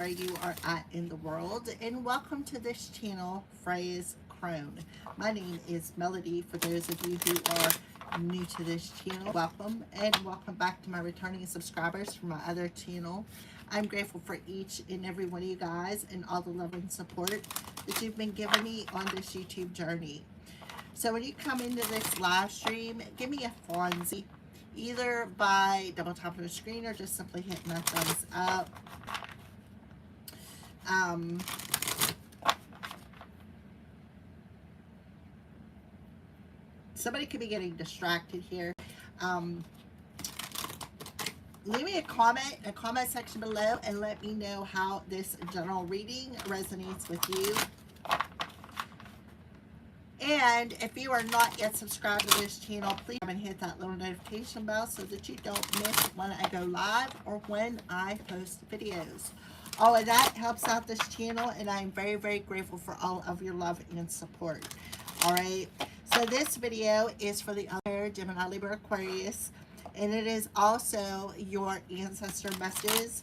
where you are at in the world, and welcome to this channel, Freya's Crone. My name is Melody. For those of you who are new to this channel, welcome, and welcome back to my returning subscribers from my other channel. I'm grateful for each and every one of you guys and all the love and support that you've been giving me on this YouTube journey. So when you come into this live stream, give me a Fonzie, either by double tapping the screen or just simply hitting that thumbs up. Um, Somebody could be getting distracted here. Leave me a comment section below, and let me know how this general reading resonates with you. And if you are not yet subscribed to this channel, please come and hit that little notification bell so that you don't miss when I go live or when I post videos. All of that helps out this channel, and I'm very, very grateful for all of your love and support. All right. So this video is for the other Gemini, Libra, Aquarius, and it is also your ancestor messages.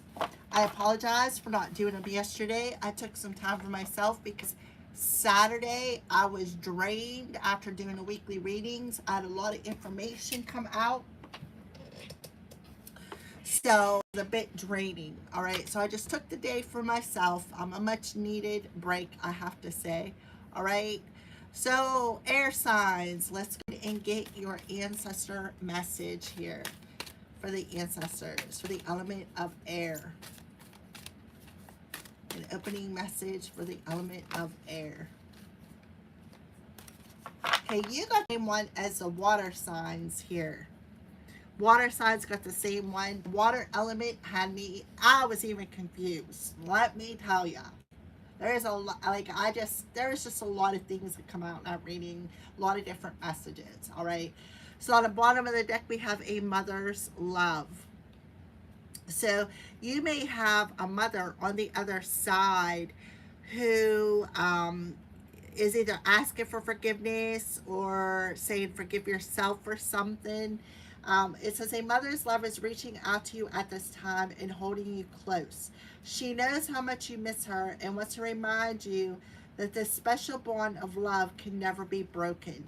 I apologize for not doing them yesterday. I took some time for myself because Saturday I was drained after doing the weekly readings. I had a lot of information come out, so it was a bit draining. All right, so I just took the day for myself. A much needed break, I have to say. All right, so air signs, let's go and get your ancestor message here for the ancestors, for the element of air. An opening message for the element of air. Okay, you got the same one as the water signs here. Water signs got the same one. Water element had me, I was even confused. Let me tell ya. There's a lot, there's just a lot of things that come out in that reading. A lot of different messages, all right? So on the bottom of the deck, we have a mother's love. So you may have a mother on the other side who is either asking for forgiveness or saying forgive yourself for something. It says a mother's love is reaching out to you at this time and holding you close. She knows how much you miss her and wants to remind you that this special bond of love can never be broken.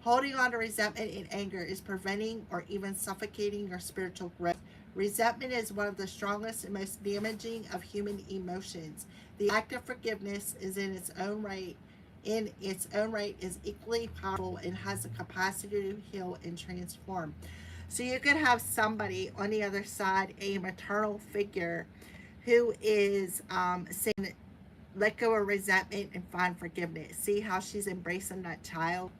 Holding on to resentment and anger is preventing or even suffocating your spiritual growth. Resentment is one of the strongest and most damaging of human emotions. The act of forgiveness is in its own right is equally powerful and has the capacity to heal and transform. So you could have somebody on the other side, a maternal figure, who is saying, let go of resentment and find forgiveness. See how she's embracing that child?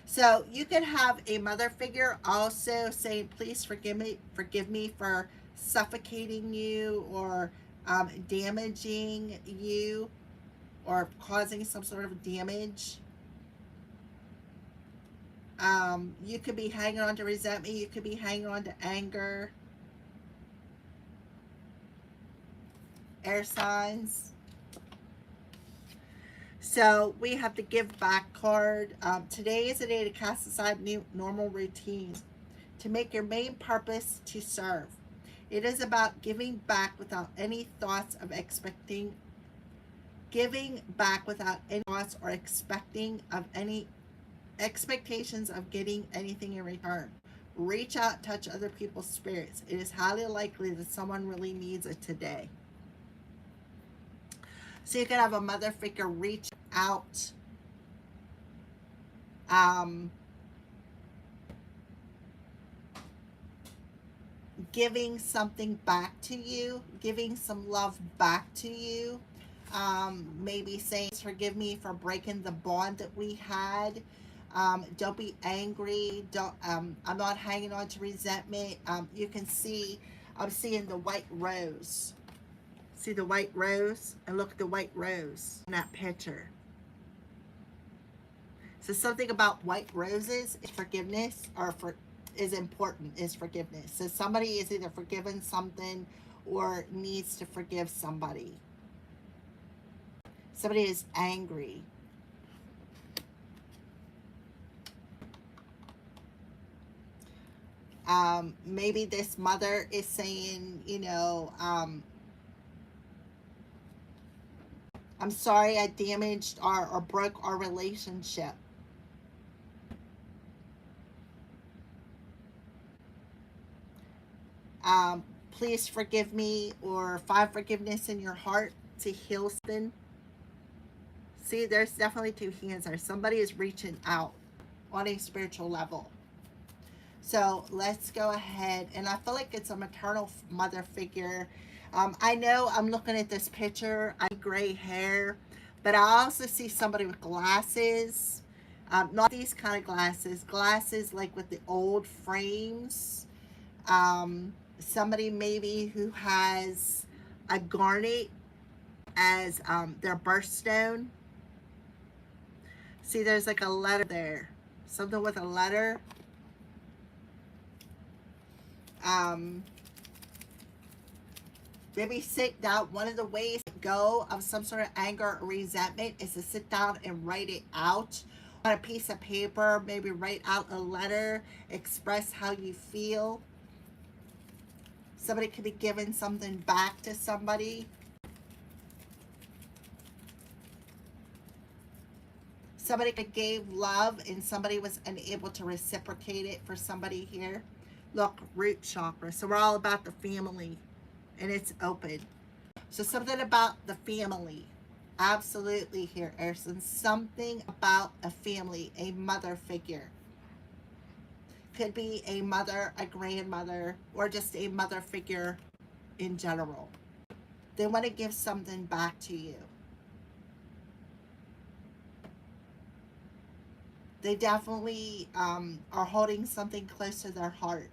So you could have a mother figure also saying, please forgive me for suffocating you or damaging you or causing some sort of damage. You could be hanging on to resentment. You could be hanging on to anger. Air signs. So we have the give back card. Today is a day to cast aside new normal routines, to make your main purpose to serve. It is about giving back without any thoughts of expecting, giving back without any thoughts or expecting of any expectations of getting anything in return. Reach out, touch other people's spirits. It is highly likely that someone really needs it today. So you can have a mother figure reach out, giving something back to you, giving some love back to you. Maybe saying, forgive me for breaking the bond that we had. Don't be angry. I'm not hanging on to resentment. You can see, I'm seeing the white rose. See the white rose? And look at the white rose in that picture. So something about white roses is forgiveness, or is important, is forgiveness. So somebody is either forgiven something or needs to forgive somebody. Somebody is angry. Maybe this mother is saying, you know, I'm sorry I damaged or broke our relationship. Please forgive me, or find forgiveness in your heart to heal something. See, there's definitely two hands there. Somebody is reaching out on a spiritual level. So let's go ahead. And I feel like it's a maternal mother figure. I know I'm looking at this picture. I have gray hair, but I also see somebody with glasses. Not these kind of glasses. Glasses like with the old frames. Somebody maybe who has a garnet as their birthstone. See, there's like a letter there. Something with a letter. Maybe sit down. One of the ways to go of some sort of anger or resentment is to sit down and write it out on a piece of paper. Maybe write out a letter, express how you feel. Somebody could be giving something back to somebody. Somebody could gave love and somebody was unable to reciprocate it for somebody here. Look, root chakra. So we're all about the family. And it's open. So something about the family. Absolutely here, Erson. Something about a family, a mother figure. Could be a mother, a grandmother, or just a mother figure in general. They want to give something back to you. They definitely are holding something close to their heart.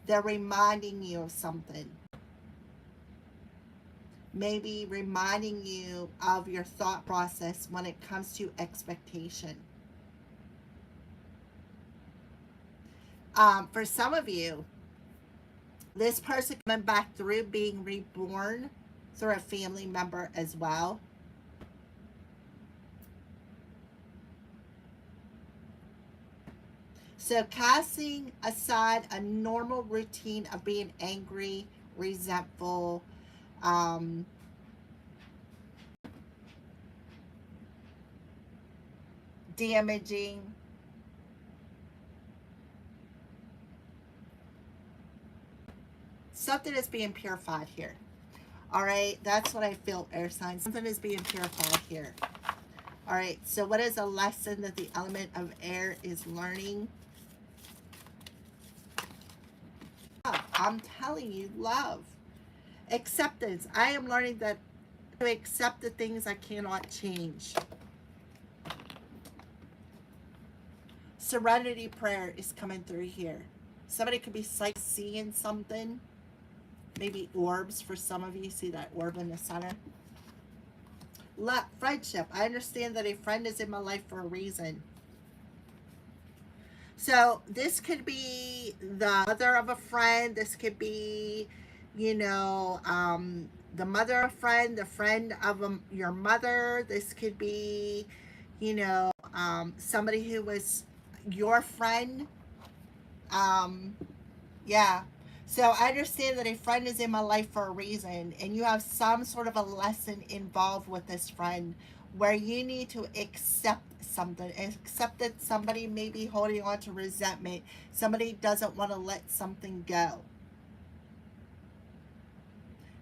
They're reminding you of something. Maybe reminding you of your thought process when it comes to expectation. For some of you, this person coming back through being reborn through a family member as well. So casting aside a normal routine of being angry, resentful, damaging. Something is being purified here. All right, that's what I feel, air signs. Something is being purified here. All right, so what is a lesson that the element of air is learning? I'm telling you, love. Acceptance. I am learning that to accept the things I cannot change. Serenity prayer is coming through here. Somebody could be seeing something. Maybe orbs for some of you. See that orb in the center? Friendship. I understand that a friend is in my life for a reason. So this could be the mother of a friend. This could be, you know, the mother of a friend, the friend of your mother. This could be, you know, somebody who was your friend. Yeah. So I understand that a friend is in my life for a reason, and you have some sort of a lesson involved with this friend where you need to accept something. Accept that somebody may be holding on to resentment. Somebody doesn't want to let something go.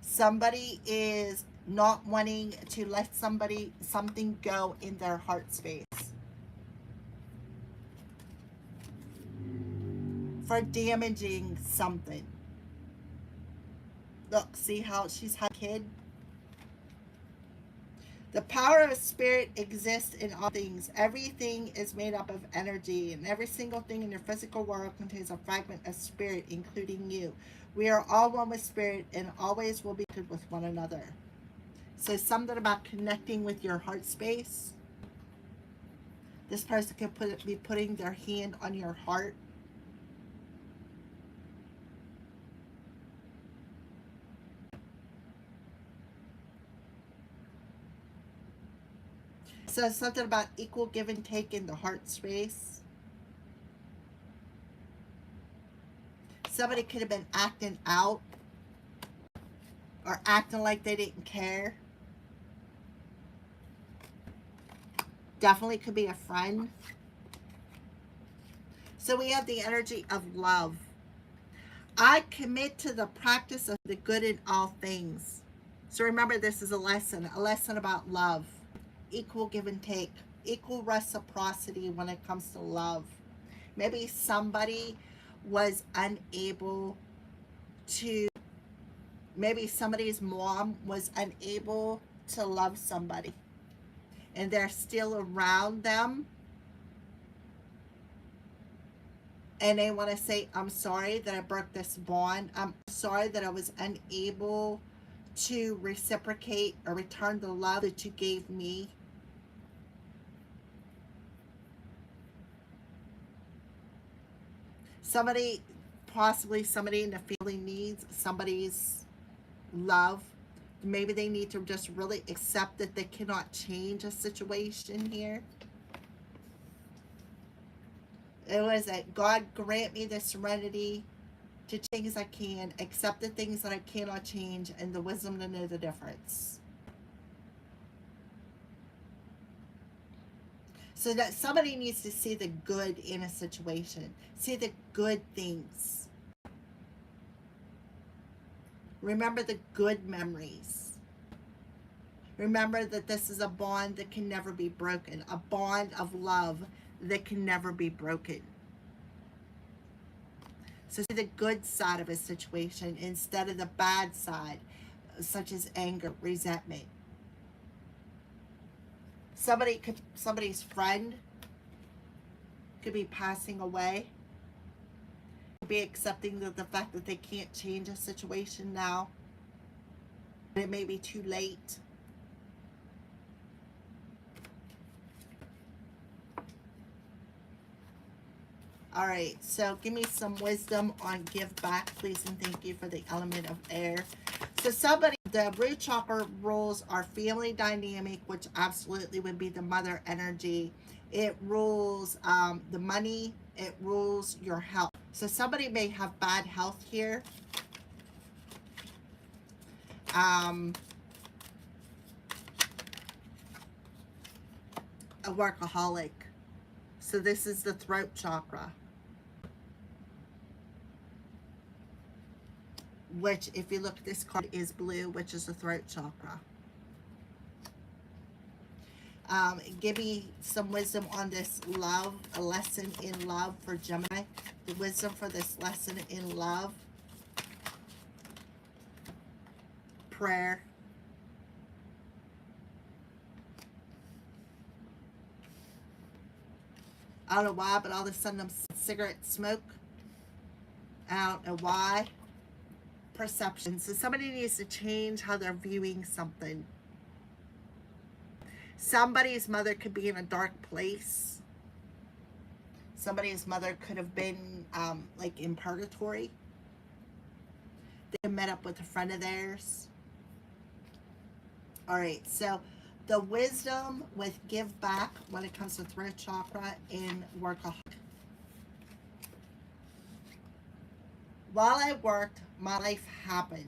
Somebody is not wanting to let something go in their heart space. For damaging something. Look, see how she's had a kid? The power of spirit exists in all things. Everything is made up of energy, and every single thing in your physical world contains a fragment of spirit, including you. We are all one with spirit and always will be good with one another. So something about connecting with your heart space. This person could be putting their hand on your heart. So something about equal give and take in the heart space. Somebody could have been acting out or acting like they didn't care. Definitely could be a friend. So we have the energy of love. I commit to the practice of the good in all things. So remember, this is a lesson about love, equal give and take, equal reciprocity when it comes to love. Maybe somebody was unable to, maybe somebody's mom was unable to love somebody and they're still around them and they want to say, I'm sorry that I broke this bond. I'm sorry that I was unable to reciprocate or return the love that you gave me. Somebody, possibly somebody in the family needs somebody's love. Maybe they need to just really accept that they cannot change a situation here. It was that God grant me the serenity to change things I can, accept the things that I cannot change, and the wisdom to know the difference. So that somebody needs to see the good in a situation. See the good things. Remember the good memories. Remember that this is a bond that can never be broken. A bond of love that can never be broken. So see the good side of a situation instead of the bad side, such as anger, resentment. Somebody's friend could be passing away. Be accepting the fact that they can't change a situation now. It may be too late. All right, so give me some wisdom on give back, please, and thank you for the element of air. So somebody, the root chakra rules our family dynamic, which absolutely would be the mother energy. It rules the money. It rules your health. So somebody may have bad health here. A workaholic. So this is the throat chakra. Which, if you look at this card, is blue, which is the throat chakra. Give me some wisdom on this love, a lesson in love for Gemini. The wisdom for this lesson in love. Prayer. I don't know why, but all of a sudden I'm cigarette smoke. I don't know why. Perception. So somebody needs to change how they're viewing something. Somebody's mother could be in a dark place. Somebody's mother could have been like in purgatory. They met up with a friend of theirs. All right, so the wisdom with give back when it comes to throat chakra and workaholic. While I worked, my life happened.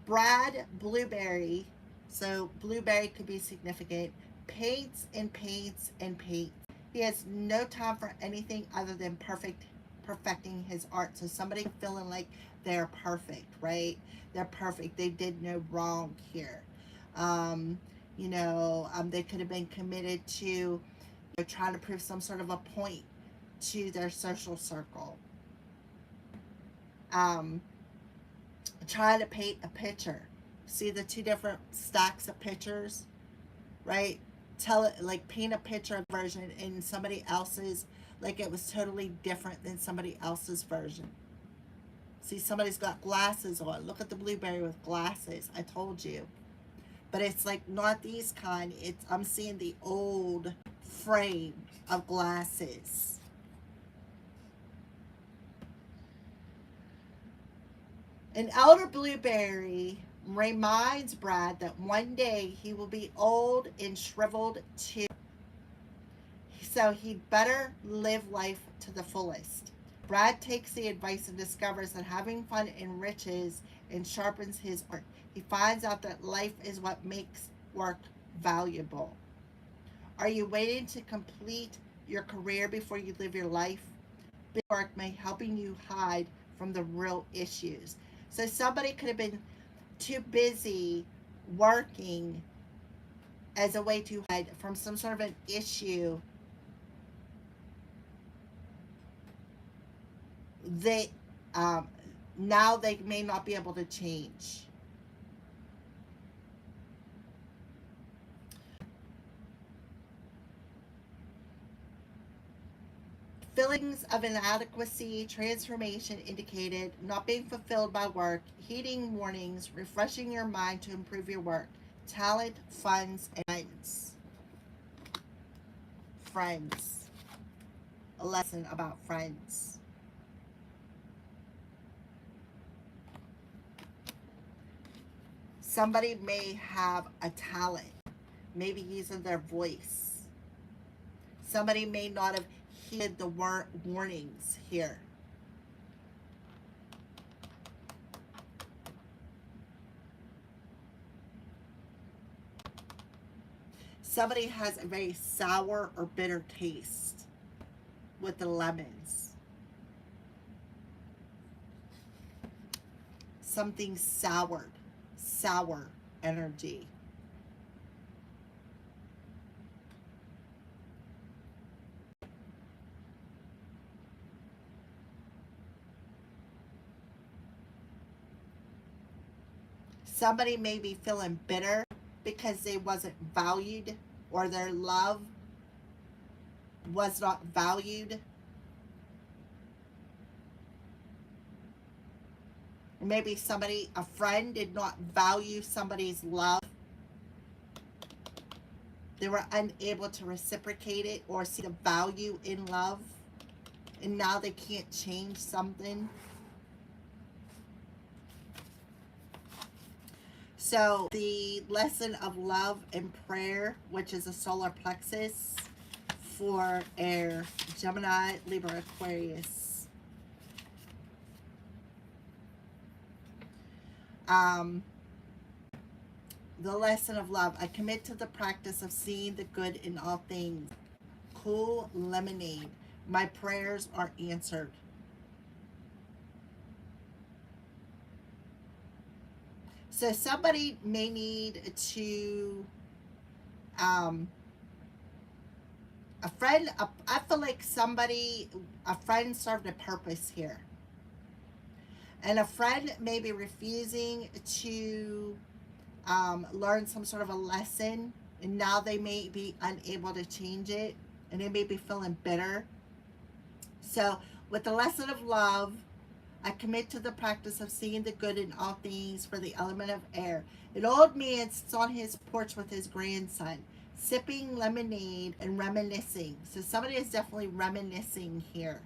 Brad Blueberry, so Blueberry could be significant, paints and paints and paints. He has no time for anything other than perfecting his art. So somebody feeling like they're perfect, right? They're perfect. They did no wrong here. They could have been committed to trying to prove some sort of a point to their social circle. Trying to paint a picture. See the two different stacks of pictures, right? Tell it, like, paint a picture version in somebody else's, like it was totally different than somebody else's version. See, somebody's got glasses on. Look at the blueberry with glasses. I told you. But it's like not these kind. I'm seeing the old frame of glasses. An elder blueberry reminds Brad that one day he will be old and shriveled too. So he'd better live life to the fullest. Brad takes the advice and discovers that having fun enriches and sharpens his art. He finds out that life is what makes work valuable. Are you waiting to complete your career before you live your life? Big work may helping you hide from the real issues. So somebody could have been too busy working as a way to hide from some sort of an issue they um, now they may not be able to change. Feelings of inadequacy, transformation indicated, not being fulfilled by work, heeding warnings, refreshing your mind to improve your work, talent, funds, and friends. Friends. A lesson about friends. Somebody may have a talent, maybe using their voice. Somebody may not have heeded the warnings here. Somebody has a very sour or bitter taste with the lemons. Something soured, sour energy. Somebody may be feeling bitter because they wasn't valued or their love was not valued. Maybe somebody, a friend, did not value somebody's love. They were unable to reciprocate it or see the value in love. And now they can't change something. So the lesson of love and prayer, which is a solar plexus for air, Gemini, Libra, Aquarius. The lesson of love. I commit to the practice of seeing the good in all things. Cool lemonade. My prayers are answered. So somebody may need to, a friend, I feel like a friend served a purpose here. And a friend may be refusing to learn some sort of a lesson, and now they may be unable to change it, and they may be feeling bitter. So with the lesson of love, I commit to the practice of seeing the good in all things for the element of air. An old man sits on his porch with his grandson, sipping lemonade and reminiscing. So somebody is definitely reminiscing here.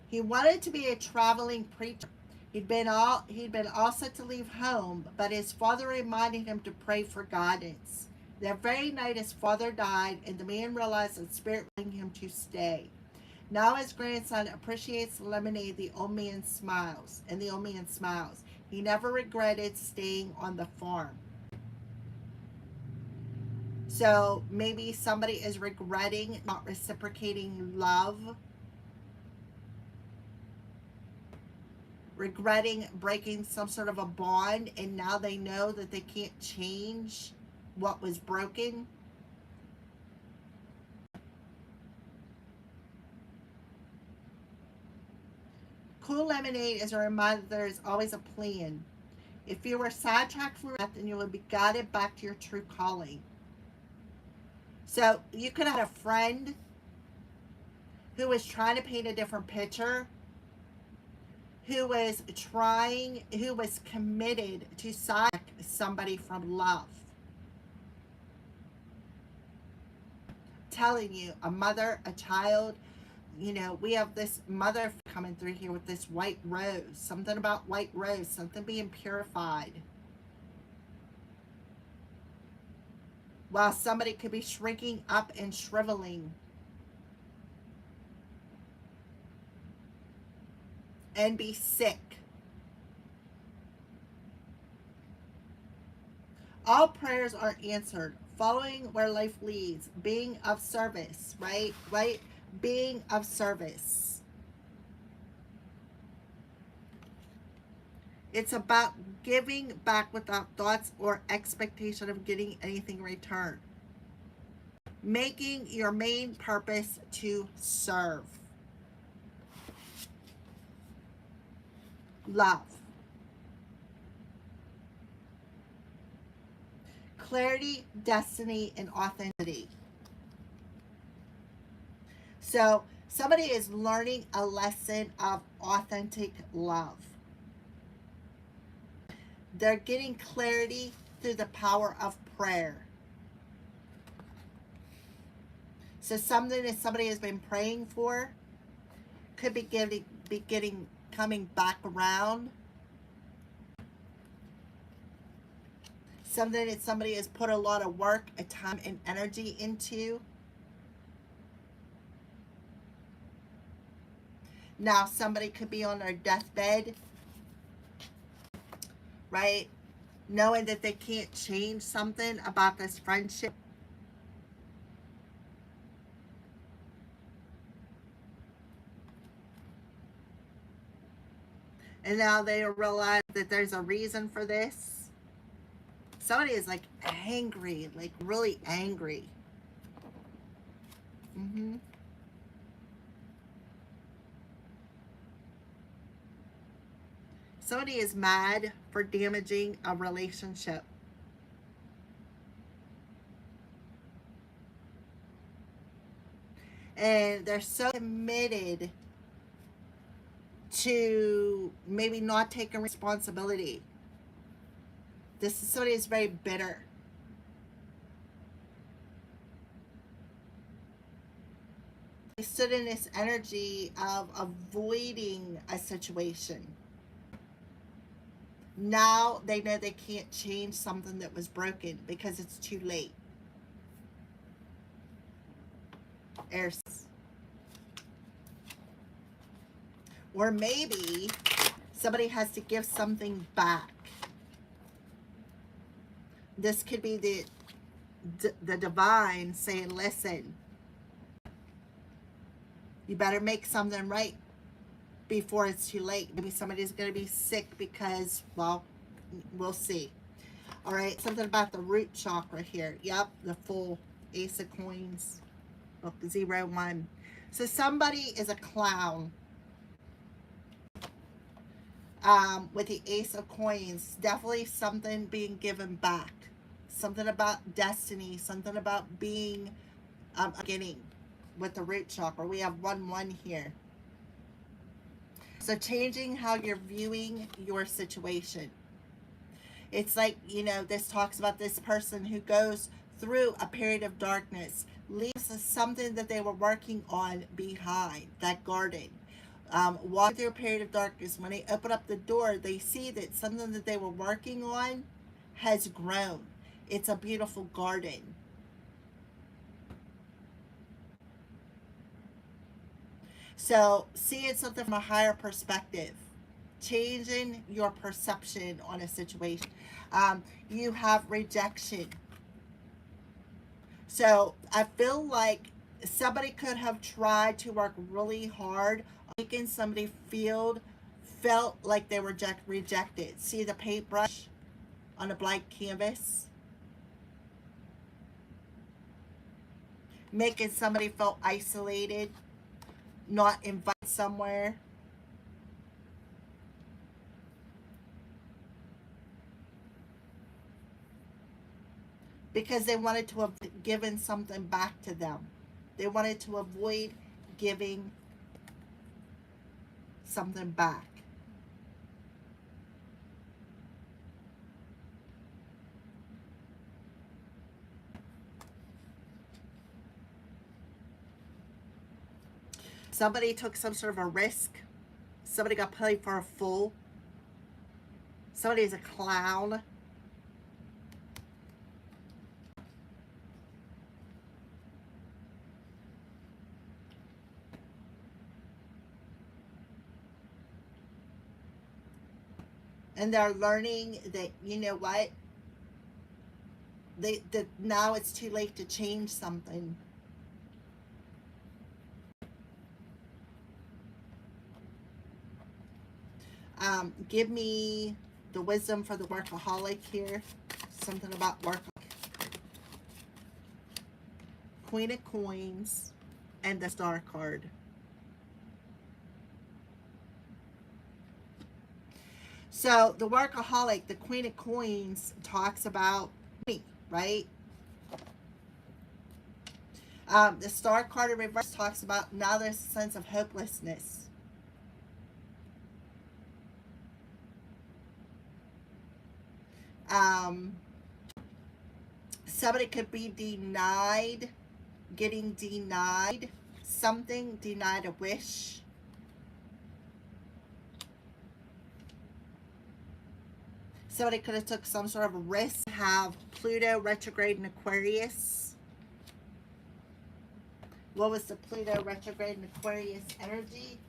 He wanted to be a traveling preacher. He'd been all set to leave home, but his father reminded him to pray for guidance. That very night his father died, and the man realized that spirit wanted him to stay. Now his grandson appreciates the lemonade. The old man smiles, and the old man smiles. He never regretted staying on the farm. So maybe somebody is regretting not reciprocating love, regretting breaking some sort of a bond, and now they know that they can't change what was broken. Cool lemonade is a reminder that there is always a plan. If you were sidetracked from that, then you will be guided back to your true calling. So you could have had a friend who was trying to paint a different picture, who was committed to sidetrack somebody from love. Telling you, a mother, a child, we have this mother coming through here with this white rose. Something about white rose, something being purified. While somebody could be shrinking up and shriveling. and be sick. All prayers are answered. Following where life leads. Being of service, right? Right? Being of service. It's about giving back without thoughts or expectation of getting anything in return. Making your main purpose to serve. Love. Clarity, destiny, and authenticity. So somebody is learning a lesson of authentic love. They're getting clarity through the power of prayer. So something that somebody has been praying for could be coming back around. Something that somebody has put a lot of work, time, and energy into. Now somebody could be on their deathbed, right? Knowing that they can't change something about this friendship. And now they realize that there's a reason for this. Somebody is like angry, like really angry. Somebody is mad for damaging a relationship. And they're so committed to maybe not taking responsibility. This is somebody who's very bitter. They stood in this energy of avoiding a situation. Now they know they can't change something that was broken because it's too late. Or maybe somebody has to give something back. This could be the divine saying, listen, you better make something right before it's too late. Maybe somebody's going to be sick because, well, we'll see. All right, something about the root chakra here. Yep, the full Ace of Coins, book 01. So somebody is a clown. With the Ace of Coins, definitely something being given back. Something about destiny, something about being beginning with the root chakra. We have 1-1 here. So changing how you're viewing your situation. It's like, you know, this talks about this person who goes through a period of darkness, leaves something that they were working on behind, that garden. Walking through a period of darkness, when they open up the door, they see that something that they were working on has grown. It's a beautiful garden. So seeing something from a higher perspective, changing your perception on a situation. You have rejection. So I feel like somebody could have tried to work really hard on making somebody felt like they were rejected. See the paintbrush on a blank canvas? Making somebody feel isolated, not invited somewhere. Because they wanted to have given something back to them. They wanted to avoid giving something back. Somebody took some sort of a risk. Somebody got paid for a fool. Somebody's a clown. And they're learning that, you know what, that now it's too late to change something. Give me the wisdom for the workaholic here. Something about work. Queen of Coins and the Star card. So the workaholic, the Queen of Coins, talks about me, right? The Star card in reverse talks about now there's a sense of hopelessness. Somebody could be denied, getting denied something, denied a wish. Somebody could have took some sort of risk. Have Pluto retrograde in Aquarius. What was the Pluto retrograde in Aquarius energy?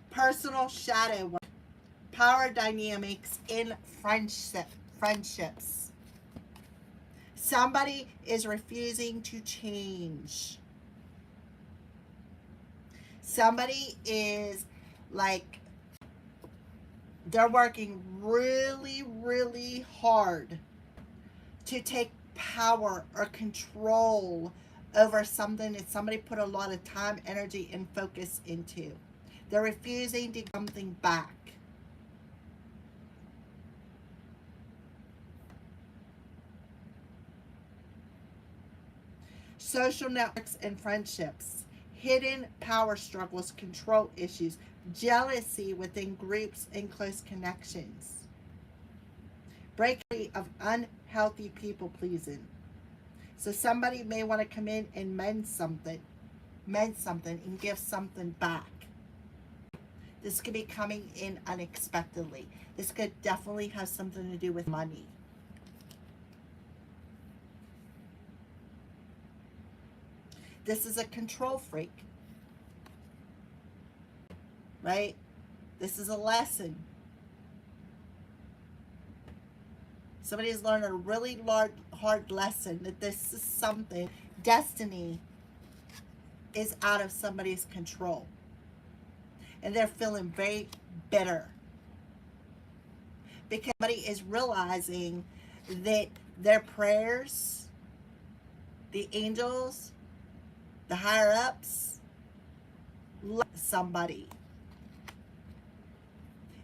Personal shadow work. Power dynamics in friendships. Somebody is refusing to change. Somebody is like, they're working really, really hard to take power or control over something that somebody put a lot of time, energy, and focus into. They're refusing to give something back. Social networks and friendships. Hidden power struggles, control issues, jealousy within groups and close connections. Break free of unhealthy people pleasing. So somebody may want to come in and mend something and give something back. This could be coming in unexpectedly. This could definitely have something to do with money. This is a control freak, right? This is a lesson. Somebody has learned a really hard lesson that this is something, destiny is out of somebody's control. And they're feeling very bitter. Because somebody is realizing that their prayers, the angels, the higher ups, love somebody.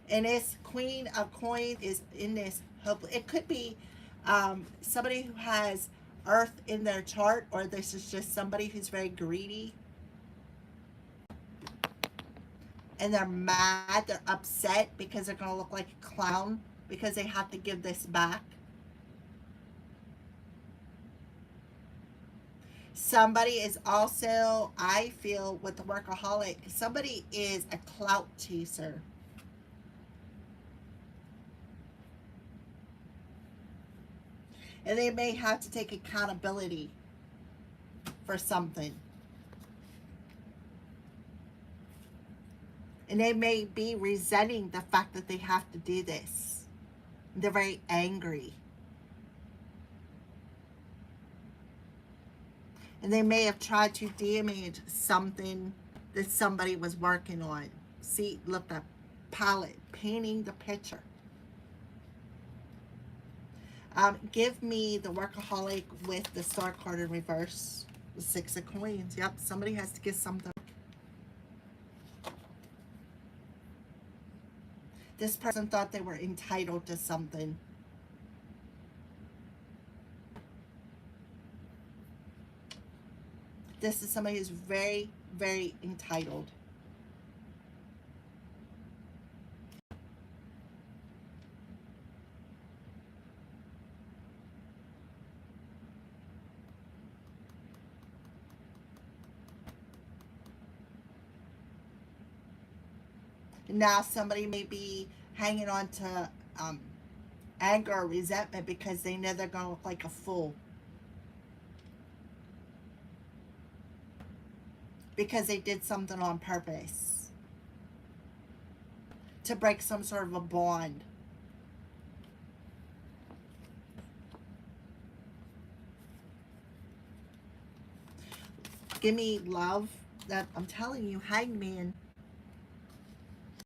And this Queen of Coins is in this hope. It could be somebody who has Earth in their chart, or this is just somebody who's very greedy. And they're mad, they're upset because they're going to look like a clown because they have to give this back. Somebody is also, I feel, with the workaholic, somebody is a clout chaser. And they may have to take accountability for something. And they may be resenting the fact that they have to do this. They're very angry. And they may have tried to damage something that somebody was working on. See, look, that palette, painting the picture. Give me the workaholic with the Star card in reverse. The Six of Coins. Yep, somebody has to get something. This person thought they were entitled to something. This is somebody who's very, very entitled. Now somebody may be hanging on to anger or resentment because they know they're going to look like a fool. Because they did something on purpose. to break some sort of a bond. Give me love. That I'm telling you, Hangman.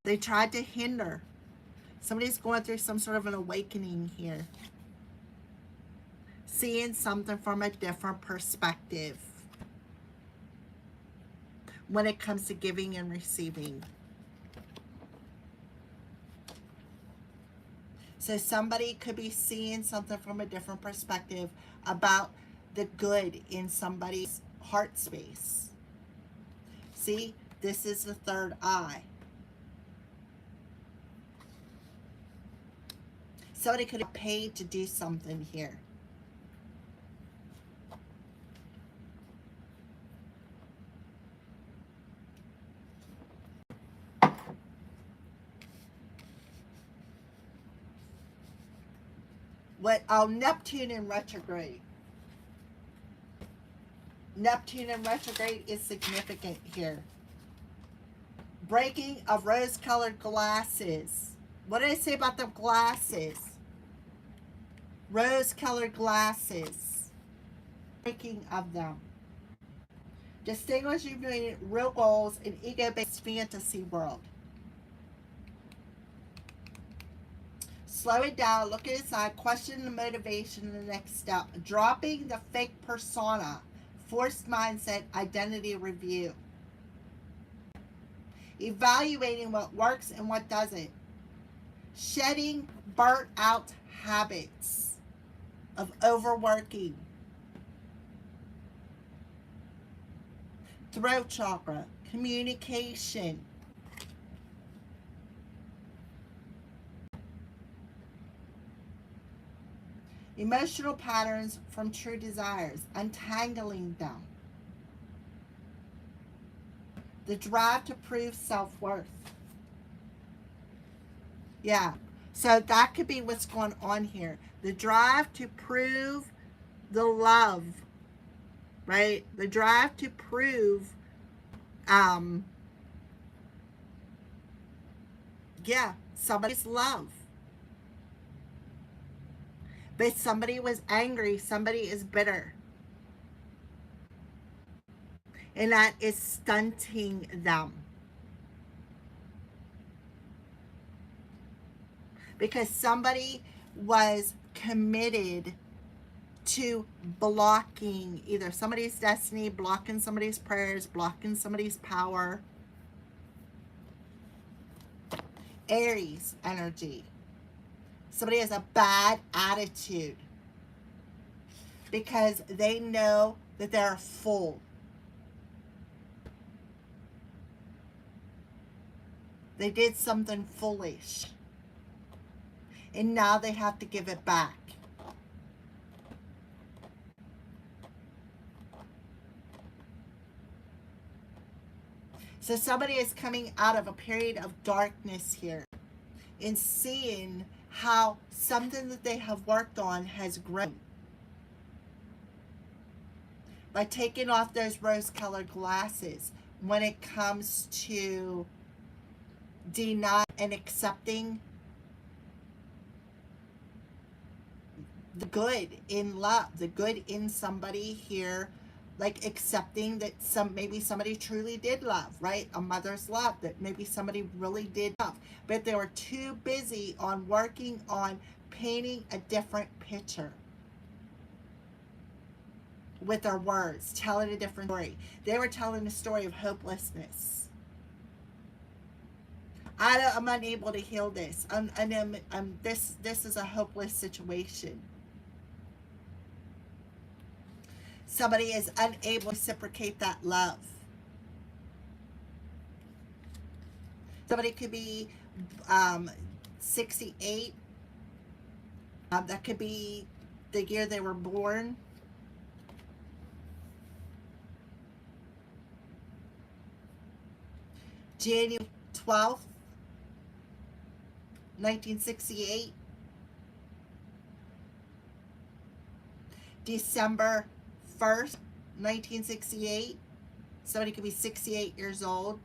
They tried to hinder. Somebody's going through some sort of an awakening here. Seeing something from a different perspective when it comes to giving and receiving. So somebody could be seeing something from a different perspective about the good in somebody's heart space. See, this is the third eye. Somebody could have paid to do something here. What? Oh, Neptune in retrograde. Neptune in retrograde is significant here. Breaking of rose-colored glasses. What did I say about the glasses? Rose-colored glasses. Breaking of them. Distinguish between real goals and ego-based fantasy world. Slow it down, look at inside, question the motivation in the next step. Dropping the fake persona. Forced mindset, identity review. Evaluating what works and what doesn't. Shedding burnt out habits of overworking. Throat chakra, communication. Emotional patterns from true desires, untangling them. The drive to prove self-worth. Yeah, so that could be what's going on here. The drive to prove the love, right? The drive to prove, yeah, somebody's love. But somebody was angry, somebody is bitter. And that is stunting them. Because somebody was committed to blocking either somebody's destiny, blocking somebody's prayers, blocking somebody's power. Aries energy. Somebody has a bad attitude because they know that they're full. They did something foolish. And now they have to give it back. So somebody is coming out of a period of darkness here and seeing how something that they have worked on has grown. By taking off those rose-colored glasses when it comes to denying and accepting the good in love, the good in somebody here, like accepting that maybe somebody truly did love, right? A mother's love, that maybe somebody really did love, but they were too busy on working on painting a different picture with their words, telling a different story. They were telling a story of hopelessness. I'm unable to heal this. This is a hopeless situation. Somebody is unable to reciprocate that love. Somebody could be 68. That could be the year they were born. January 12th, 1968. December 1st, 1968. Somebody could be 68 years old.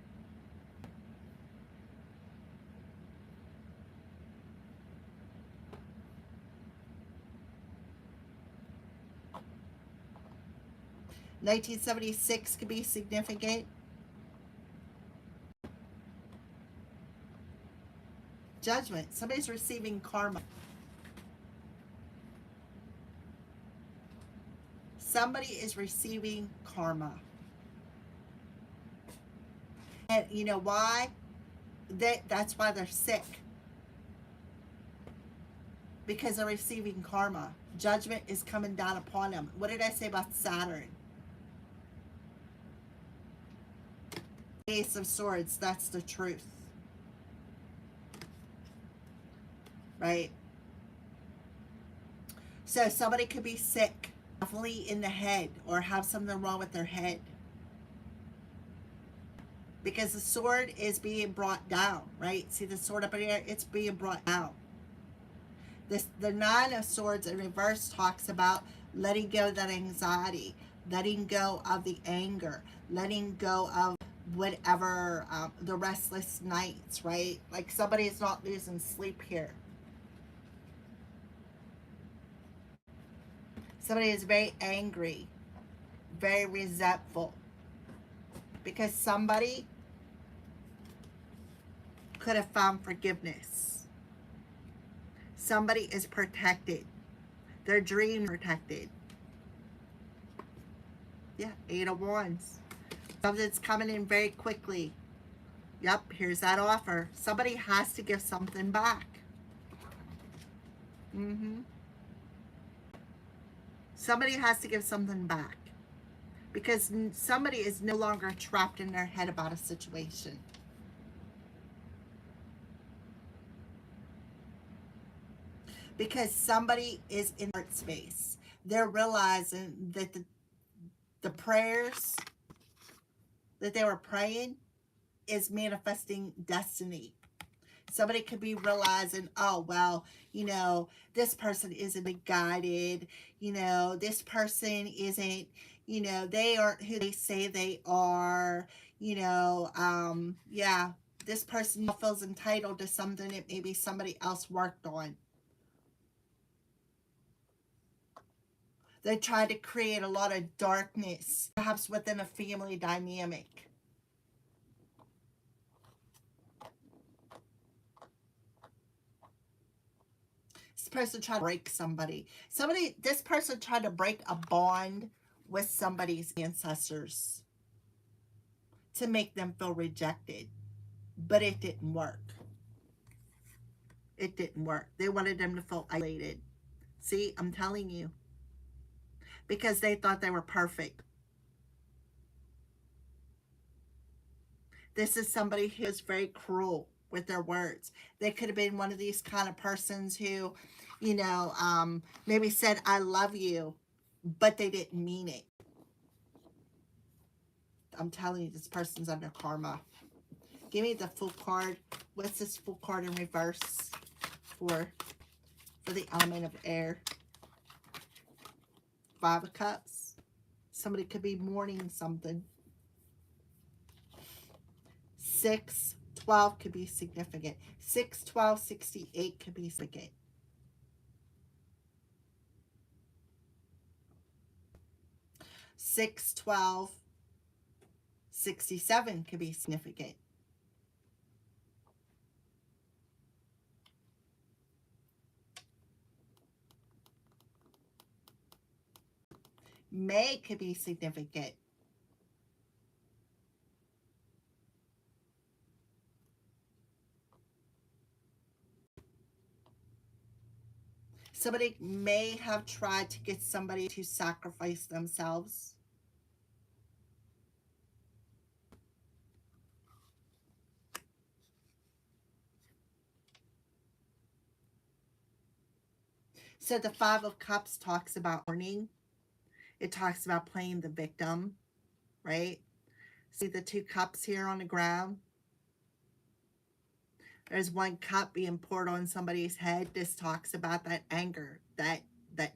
1976 could be significant. Judgment. Somebody's receiving karma. Somebody is receiving karma. And you know why? That's why they're sick. Because they're receiving karma. Judgment is coming down upon them. What did I say about Saturn? Ace of Swords. That's the truth. Right? So somebody could be sick, definitely in the head, or have something wrong with their head. Because the sword is being brought down, right? See the sword up in here? It's being brought down. The Nine of Swords in reverse talks about letting go of that anxiety, letting go of the anger, letting go of whatever, the restless nights, right? Like somebody is not losing sleep here. Somebody is very angry, very resentful, because somebody could have found forgiveness. Somebody is protected. Their dream protected. Yeah, 8 of Wands. Something's coming in very quickly. Yep, here's that offer. Somebody has to give something back. Somebody has to give something back. Because somebody is no longer trapped in their head about a situation. Because somebody is in heart space. They're realizing that the prayers that they were praying is manifesting destiny. Somebody could be realizing, oh, well, you know, this person isn't guided. You know, this person isn't, you know, they aren't who they say they are. You know, yeah, this person feels entitled to something that maybe somebody else worked on. They try to create a lot of darkness, perhaps within a family dynamic. This person tried to break somebody. This person tried to break a bond with somebody's ancestors to make them feel rejected. But it didn't work. It didn't work. They wanted them to feel isolated. See, I'm telling you. Because they thought they were perfect. This is somebody who is very cruel with their words. They could have been one of these kind of persons who, you know, maybe said, I love you, but they didn't mean it. I'm telling you, this person's under karma. Give me the full card. What's this full card in reverse for the element of air? 5 of Cups. Somebody could be mourning something. 6, 12 could be significant. 6, 12, 68 could be significant. 6, 12, 67 could be significant. May could be significant. Somebody may have tried to get somebody to sacrifice themselves. So the 5 of Cups talks about mourning. It talks about playing the victim, right? See the 2 cups here on the ground? There's 1 cup being poured on somebody's head. This talks about that anger, that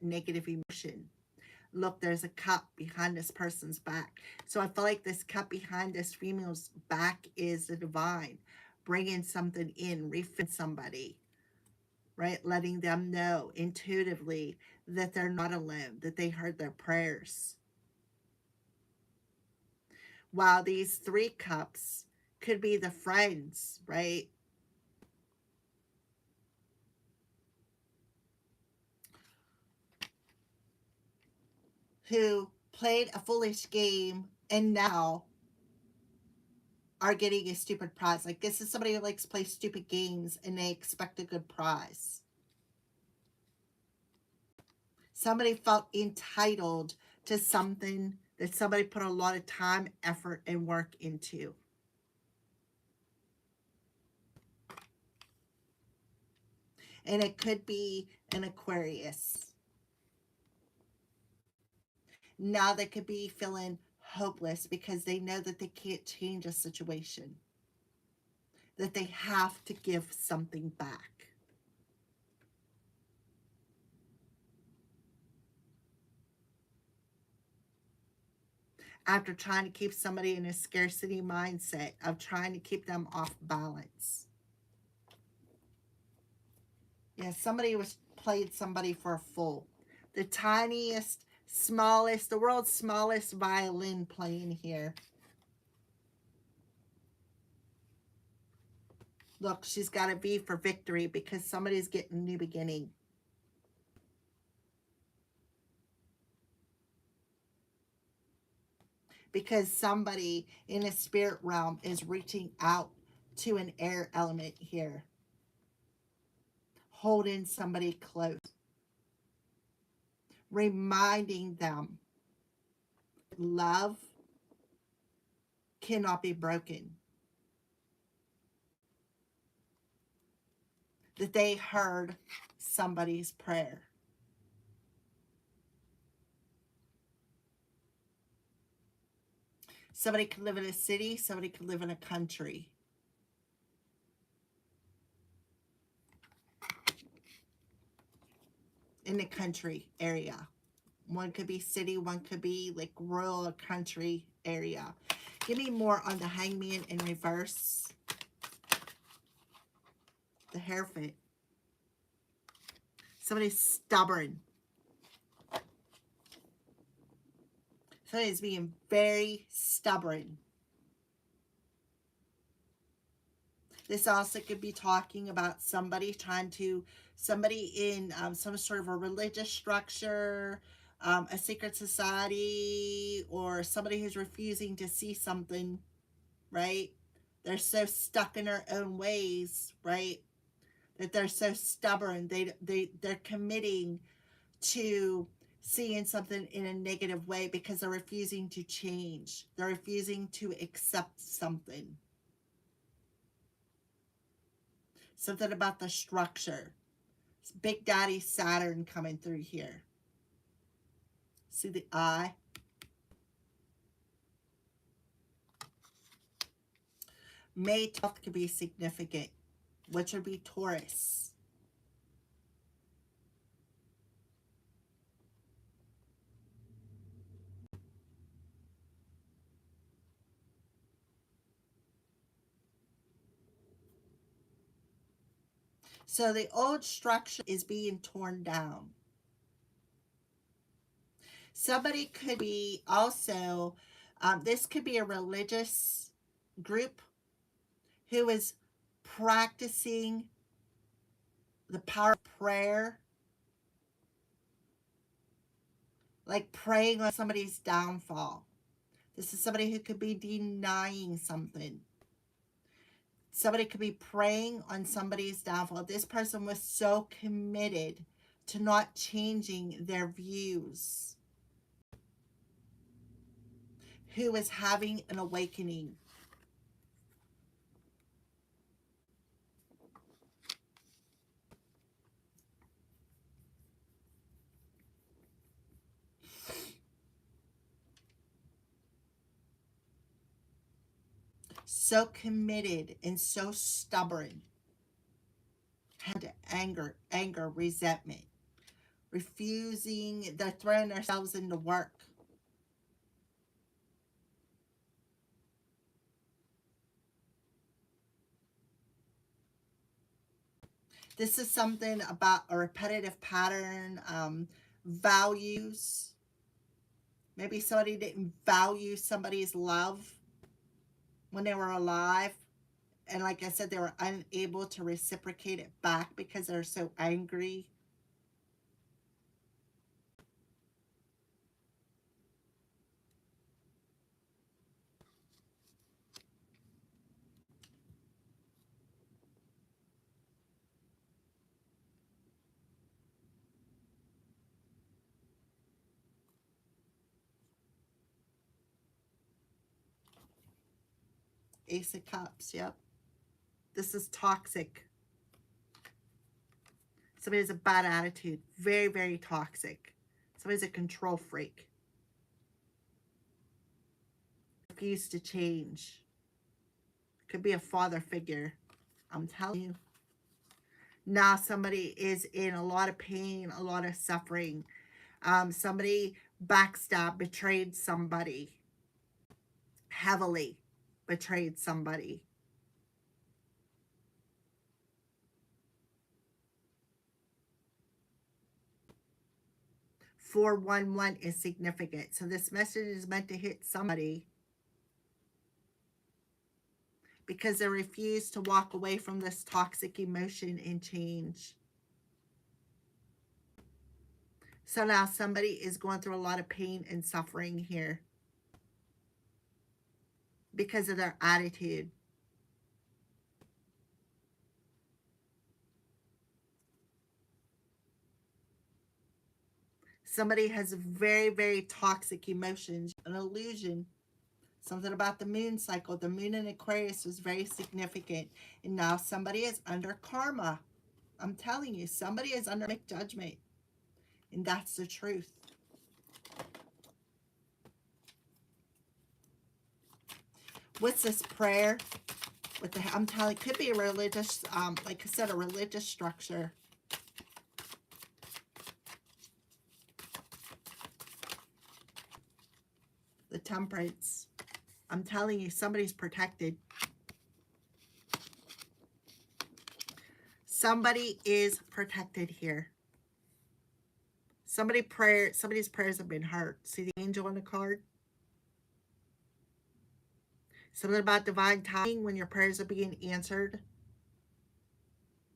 negative emotion. Look, there's a cup behind this person's back. So I feel like this cup behind this female's back is the divine, bringing something in, refilling somebody, right? Letting them know intuitively that they're not alone, that they heard their prayers. while these 3 cups could be the friends, right? Who played a foolish game and now are getting a stupid prize. Like, this is somebody who likes to play stupid games and they expect a good prize. Somebody felt entitled to something that somebody put a lot of time, effort, and work into. And it could be an Aquarius. Now they could be feeling hopeless because they know that they can't change a situation, that they have to give something back. After trying to keep somebody in a scarcity mindset of trying to keep them off balance. Yeah, somebody was played somebody for a fool. The tiniest, smallest, the world's smallest violin playing here. Look, she's got a V for victory because somebody's getting a new beginning. Because somebody in a spirit realm is reaching out to an air element here, holding somebody close, reminding them love cannot be broken, that they heard somebody's prayer. Somebody could live in a city, somebody could live in a country. In the country area. One could be city, one could be like rural or country area. Give me more on the Hangman in reverse. The Hierophant. Somebody's stubborn. Somebody's being very stubborn. This also could be talking about somebody in some sort of a religious structure, a secret society, or somebody who's refusing to see something, right? They're so stuck in their own ways, right? That they're so stubborn. They're committing to seeing something in a negative way because they're refusing to change. They're refusing to accept something. Something about the structure. It's Big Daddy Saturn coming through here. See the eye? May 12th could be significant, which would be Taurus. So the old structure is being torn down. Somebody could be also, this could be a religious group who is practicing the power of prayer, like praying on somebody's downfall. This is somebody who could be denying something. Somebody could be praying on somebody's downfall. This person was so committed to not changing their views, who is having an awakening. So committed and so stubborn. Had anger, resentment, refusing, they're throwing themselves into work. This is something about a repetitive pattern, values. Maybe somebody didn't value somebody's love. when they were alive. And like I said, they were unable to reciprocate it back because they're so angry. Ace of Cups, yep. This is toxic. Somebody has a bad attitude. Very, very toxic. Somebody's a control freak. Refuse to change. Could be a father figure. I'm telling you. Now somebody is in a lot of pain, a lot of suffering. Somebody backstabbed, betrayed somebody. Heavily betrayed somebody. Four, 1, 1 is significant. So this message is meant to hit somebody because they refuse to walk away from this toxic emotion and change. So now somebody is going through a lot of pain and suffering here because of their attitude. Somebody has very, very toxic emotions, an illusion. Something about the moon cycle. The moon in Aquarius was very significant. And now somebody is under karma. I'm telling you, somebody is under judgment. And that's the truth. What's this prayer? With the, I'm telling you, could be a religious, like I said, a religious structure. The Temperance. I'm telling you, somebody's protected. Somebody is protected here. Somebody's prayers have been heard. See the angel on the card? Something about divine timing when your prayers are being answered.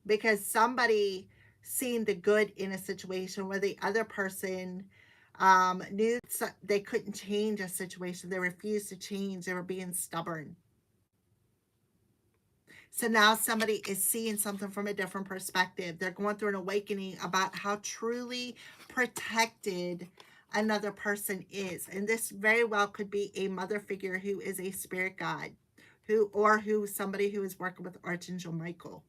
Because somebody seen the good in a situation where the other person knew they couldn't change a situation. They refused to change. They were being stubborn. So now somebody is seeing something from a different perspective. They're going through an awakening about how truly protected another person is. And this very well could be a mother figure who is a spirit guide, or somebody who is working with Archangel Michael.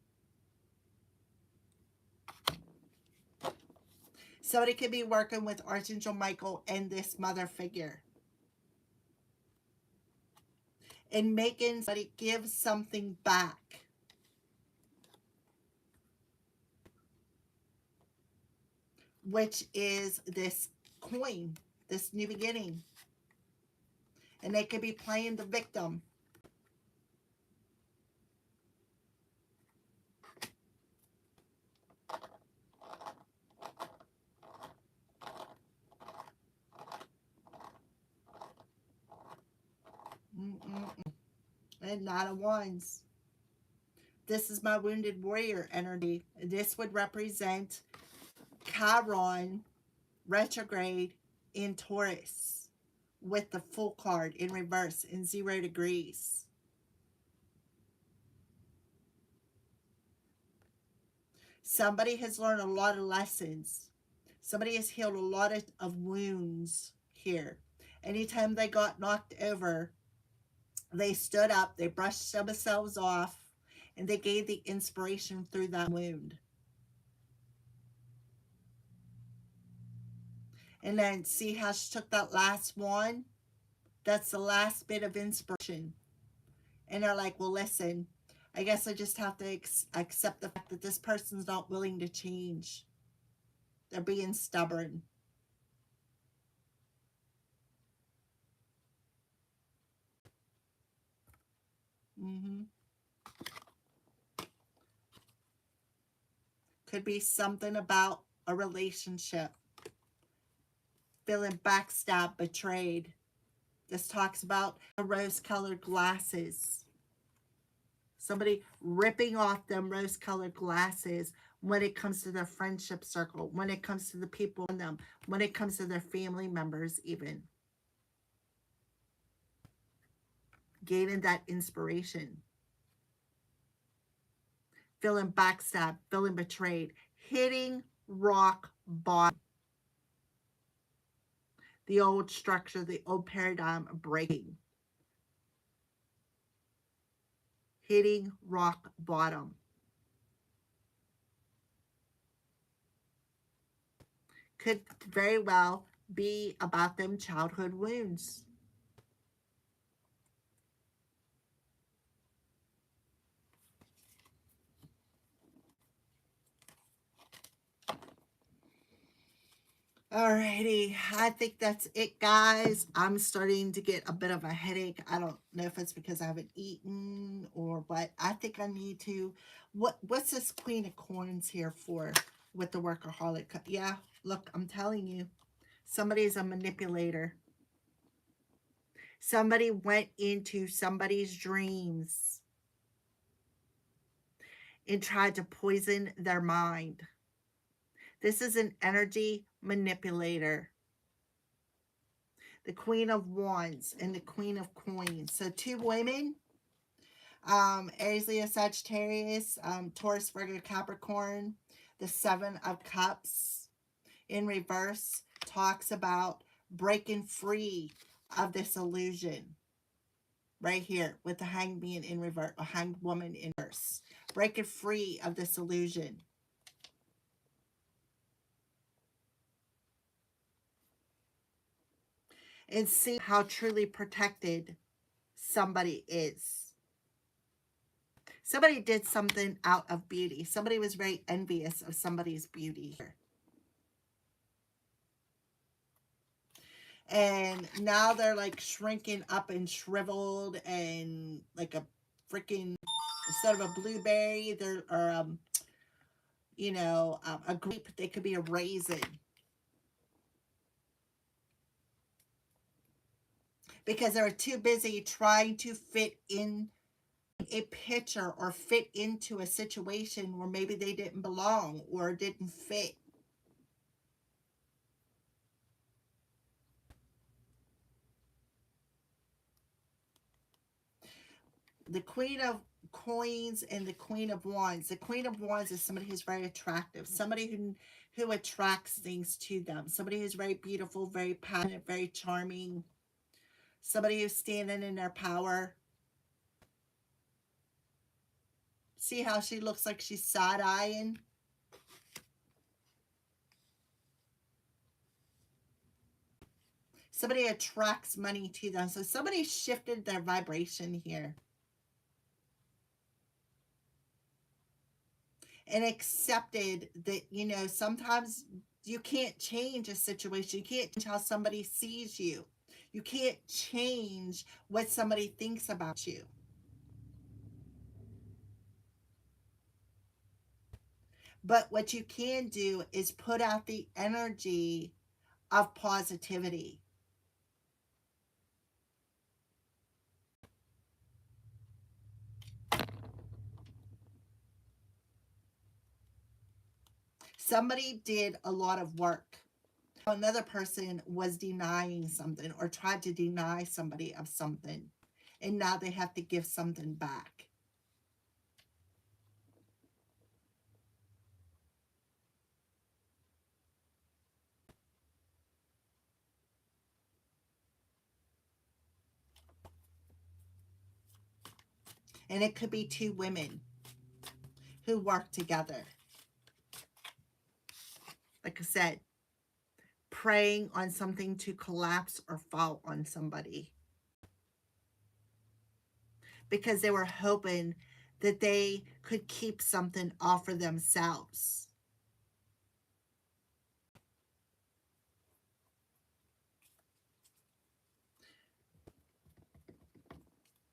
Somebody could be working with Archangel Michael and this mother figure. And making somebody give something back. Which is this coin, this new beginning. And they could be playing the victim. And Knight of Wands. This is my wounded warrior energy. This would represent Chiron retrograde in Taurus with the full card in reverse in 0 degrees. Somebody has learned a lot of lessons. Somebody has healed a lot of wounds here. Anytime they got knocked over, they stood up, they brushed themselves off, and they gave the inspiration through that wound. And then see how she took that last one? That's the last bit of inspiration. And they're like, well, listen, I guess I just have to accept the fact that this person's not willing to change. They're being stubborn. Could be something about a relationship. Feeling backstabbed, betrayed. This talks about the rose-colored glasses. Somebody ripping off them rose-colored glasses when it comes to their friendship circle, when it comes to the people in them, when it comes to their family members even. Gaining that inspiration. Feeling backstabbed, feeling betrayed. Hitting rock bottom. The old structure, the old paradigm breaking. Hitting rock bottom. Could very well be about them childhood wounds. Alrighty, I think that's it, guys. I'm starting to get a bit of a headache. I don't know if it's because I haven't eaten or what. I think I need to. What's this Queen of Coins here for with the workaholic? Yeah, look, I'm telling you, somebody's a manipulator. Somebody went into somebody's dreams and tried to poison their mind. This is an energy manipulator. The Queen of Wands and the Queen of Coins. So two women, Aries, Leo, Sagittarius, Taurus, Virgo, Capricorn. The Seven of Cups in reverse talks about breaking free of this illusion. Right here with the Hanged Man in reverse, a Hanged Woman in reverse. Breaking free of this illusion. And see how truly protected somebody is. Somebody did something out of beauty. Somebody was very envious of somebody's beauty here. And now they're like shrinking up and shriveled and like a freaking, instead of a blueberry, they're, or, you know, a grape, they could be a raisin. Because they were too busy trying to fit in a picture or fit into a situation where maybe they didn't belong or didn't fit. The Queen of Coins and the Queen of Wands. The Queen of Wands is somebody who's very attractive, somebody who attracts things to them, somebody who's very beautiful, very passionate, very charming, somebody who's standing in their power. See how she looks like she's side-eyeing? Somebody attracts money to them. So somebody shifted their vibration here. And accepted that, you know, sometimes you can't change a situation. You can't change how somebody sees you. You can't change what somebody thinks about you. But what you can do is put out the energy of positivity. Somebody did a lot of work. Another person was denying something or tried to deny somebody of something. And now they have to give something back. And it could be two women who work together. Like I said, praying on something to collapse or fall on somebody. Because they were hoping that they could keep something off for themselves.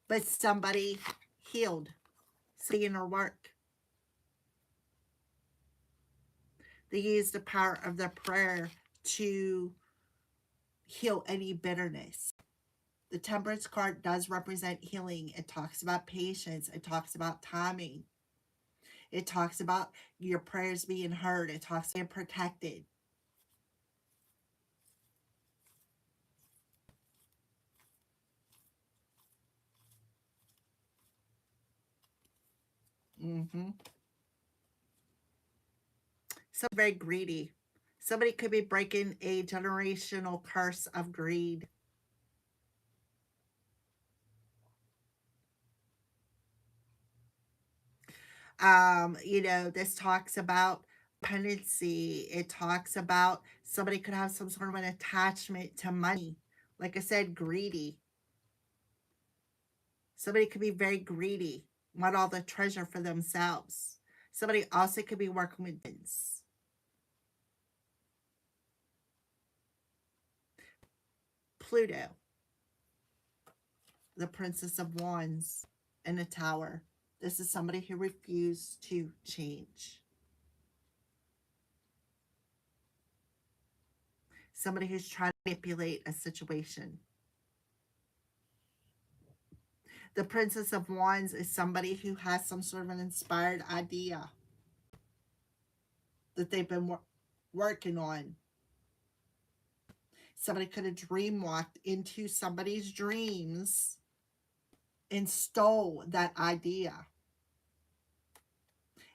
But somebody healed, seeing her work. They used the power of their prayer to heal any bitterness. The Temperance card does represent healing. It talks about patience. It talks about timing. It talks about your prayers being heard. It talks about being protected. Mm-hmm. So very greedy. Somebody could be breaking a generational curse of greed. This talks about dependency. It talks about somebody could have some sort of an attachment to money. Like I said, greedy. Somebody could be very greedy, want all the treasure for themselves. Somebody also could be working with demons. Pluto, the Princess of Wands in the Tower. This is somebody who refused to change. Somebody who's trying to manipulate a situation. The Princess of Wands is somebody who has some sort of an inspired idea that they've been working on. Somebody could have dream walked into somebody's dreams and stole that idea.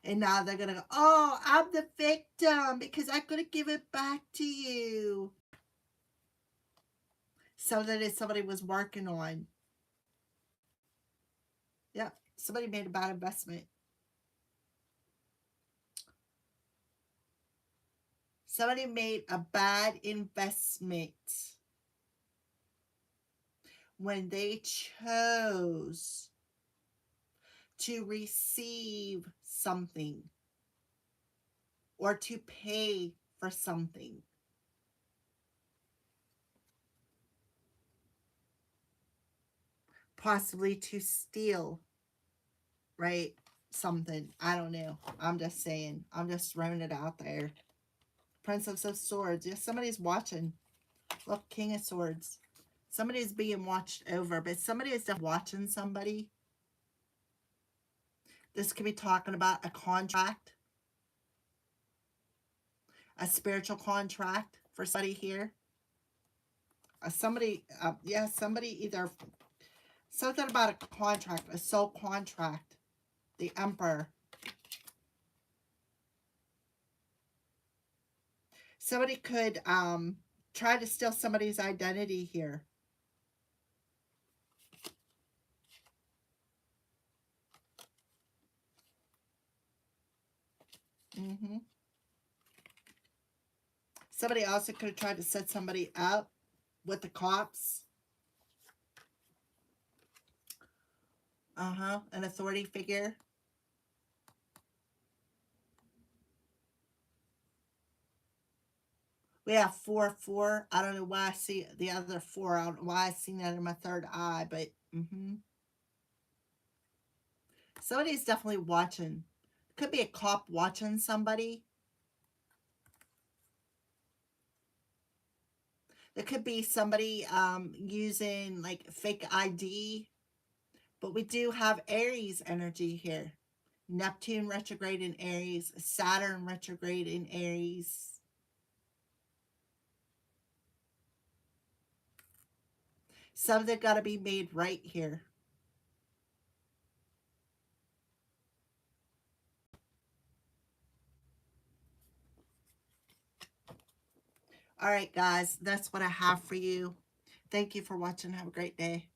And now they're going to go, oh, I'm the victim because I'm going to give it back to you. So that is somebody was working on. Yep, somebody made a bad investment. Somebody made a bad investment when they chose to receive something or to pay for something. Possibly to steal, right? Something. I don't know. I'm just saying. I'm just throwing it out there. Princess of Swords. Yes, somebody's watching. Look, King of Swords. Somebody's being watched over, but somebody is just watching somebody. This could be talking about a contract. A spiritual contract for somebody here. Somebody either something about a contract, a soul contract. The Emperor. Somebody could try to steal somebody's identity here. Mm-hmm. Somebody also could have tried to set somebody up with the cops. An authority figure. We have 4-4. I don't know why I see the other 4. I don't know why I see that in my third eye, but somebody's definitely watching. Could be a cop watching somebody. There could be somebody using like fake ID. But we do have Aries energy here. Neptune retrograde in Aries. Saturn retrograde in Aries. Something got to be made right here. All right, guys. That's what I have for you. Thank you for watching. Have a great day.